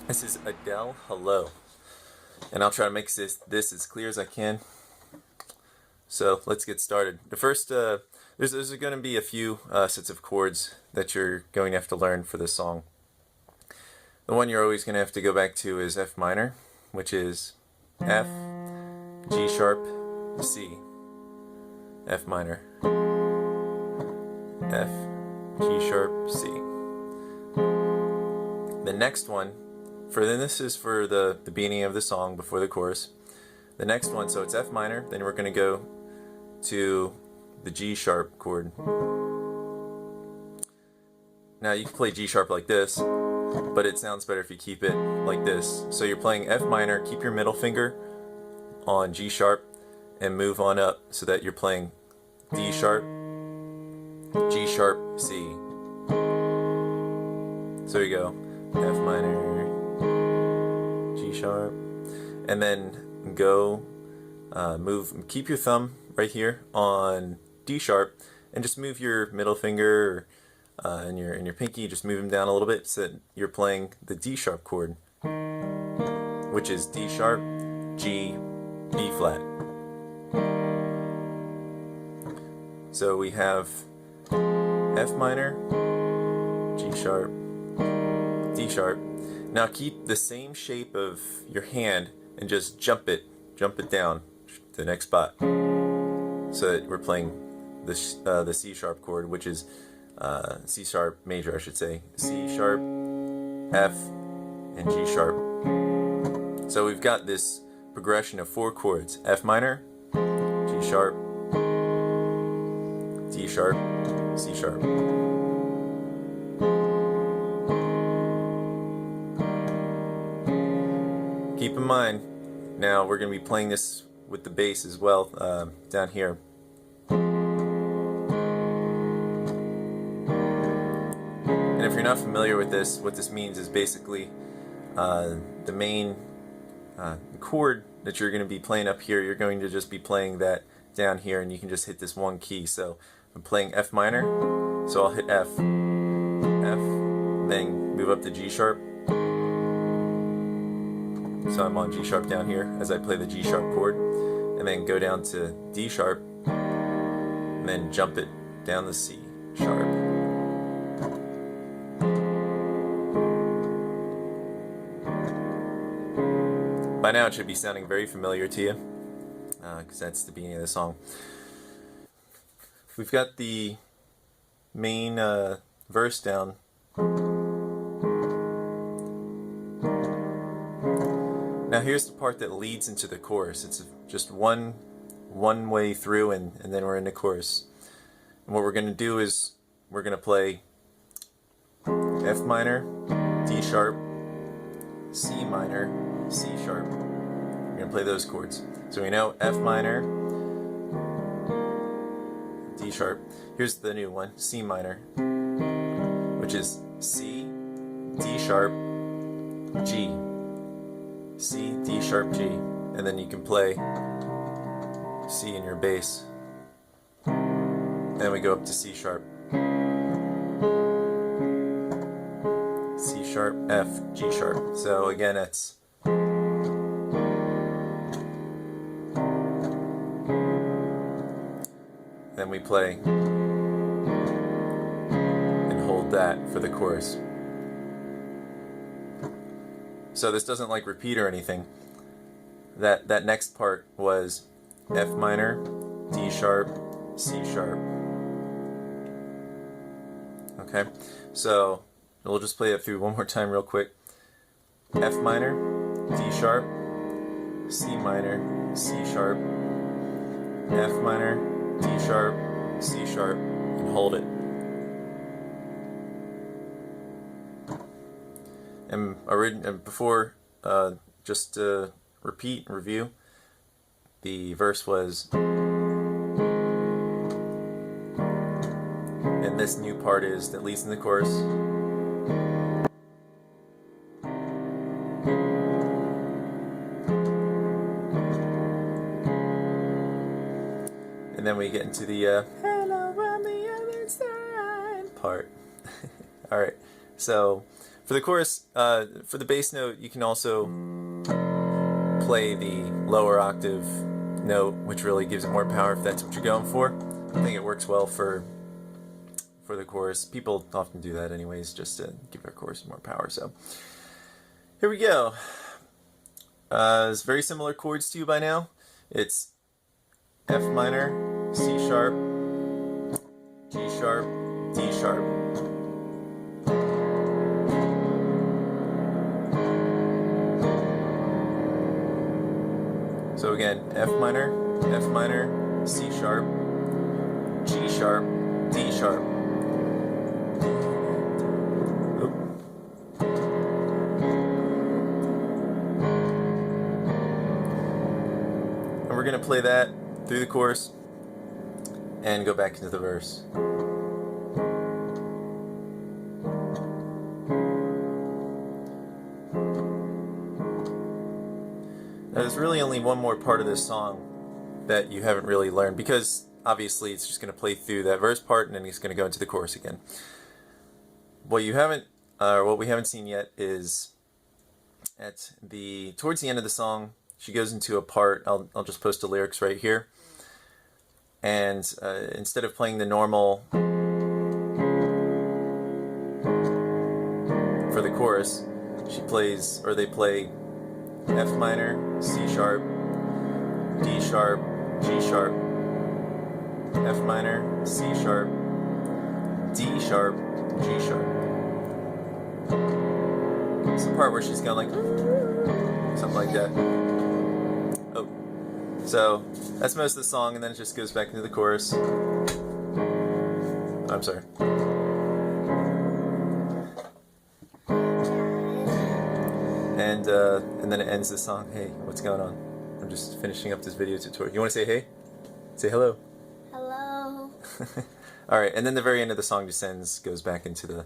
This is Adele Hello, and I'll try to make this as clear as I can. So let's get started. The first, there's going to be a few sets of chords that you're going to have to learn for this song. The one you're always going to have to go back to is F minor, which is F, G sharp, C, F minor, F, G sharp, C. The next one, this is for the beginning of the song before the chorus. The next one, so it's F minor, then we're going to go to the G sharp chord. Now you can play G sharp like this, but it sounds better if you keep it like this. So you're playing F minor, keep your middle finger on G sharp, and move on up so that you're playing D sharp, G sharp, C. So you go F minor, G sharp, and then go keep your thumb right here on D sharp, and just move your middle finger and your pinky, just move them down a little bit so that you're playing the D sharp chord, which is D sharp, G, B flat. So we have F minor, G sharp, D sharp. Now keep the same shape of your hand and just jump it down to the next spot, so that we're playing the C sharp chord, which is C sharp major, I should say. C sharp, F, and G sharp. So we've got this progression of 4 chords: F minor, G sharp, D sharp, C sharp. Keep in mind, now we're going to be playing this with the bass as well, down here. And if you're not familiar with this, what this means is basically the main chord that you're going to be playing up here, you're going to just be playing that down here, and you can just hit this one key. So I'm playing F minor, so I'll hit F, then move up to G sharp. So I'm on G sharp down here as I play the G sharp chord, and then go down to D sharp, and then jump it down the C sharp. By now it should be sounding very familiar to you, because that's the beginning of the song. We've got the main verse down. Now here's the part that leads into the chorus. It's just one way through, and then we're in the chorus. And what we're going to do is we're going to play F minor, D sharp, C minor, C sharp. We're going to play those chords. So we know F minor, D sharp. Here's the new one, C minor, which is C, D sharp, G. C, D sharp, G, and then you can play C in your bass. Then we go up to C sharp, C sharp, F, G sharp. So again, it's then we play and hold that for the chorus. So this doesn't like repeat or anything. That next part was F minor, D sharp, C sharp. Okay, so we'll just play it through one more time real quick. F minor, D sharp, C minor, C sharp, F minor, D sharp, C sharp, and hold it. And before, just to repeat and review, the verse was, and this new part is that leads in the chorus. And then we get into the hello on the other side part. Alright, so For the chorus, for the bass note, you can also play the lower octave note, which really gives it more power if that's what you're going for. I think it works well for the chorus. People often do that anyways, just to give their chorus more power. So here we go. It's very similar chords to you by now. It's F minor, C sharp, G sharp, D sharp. So again, F minor, C sharp, G sharp, D sharp. Oop. And we're going to play that through the chorus and go back into the verse. Now, there's really only one more part of this song that you haven't really learned, because obviously it's just going to play through that verse part and then it's going to go into the chorus again. What you haven't, what we haven't seen yet is towards the end of the song, she goes into a part. I'll just post the lyrics right here. And instead of playing the normal for the chorus, they play F minor, C sharp, D sharp, G sharp, F minor, C sharp, D sharp, G sharp. It's the part where she's going like something like that. Oh, so that's most of the song, and then it just goes back into the chorus. I'm sorry. And then it ends the song. Hey, what's going on? I'm just finishing up this video tutorial. You want to say hey? Say hello. Hello. Alright, and then the very end of the song just goes back into the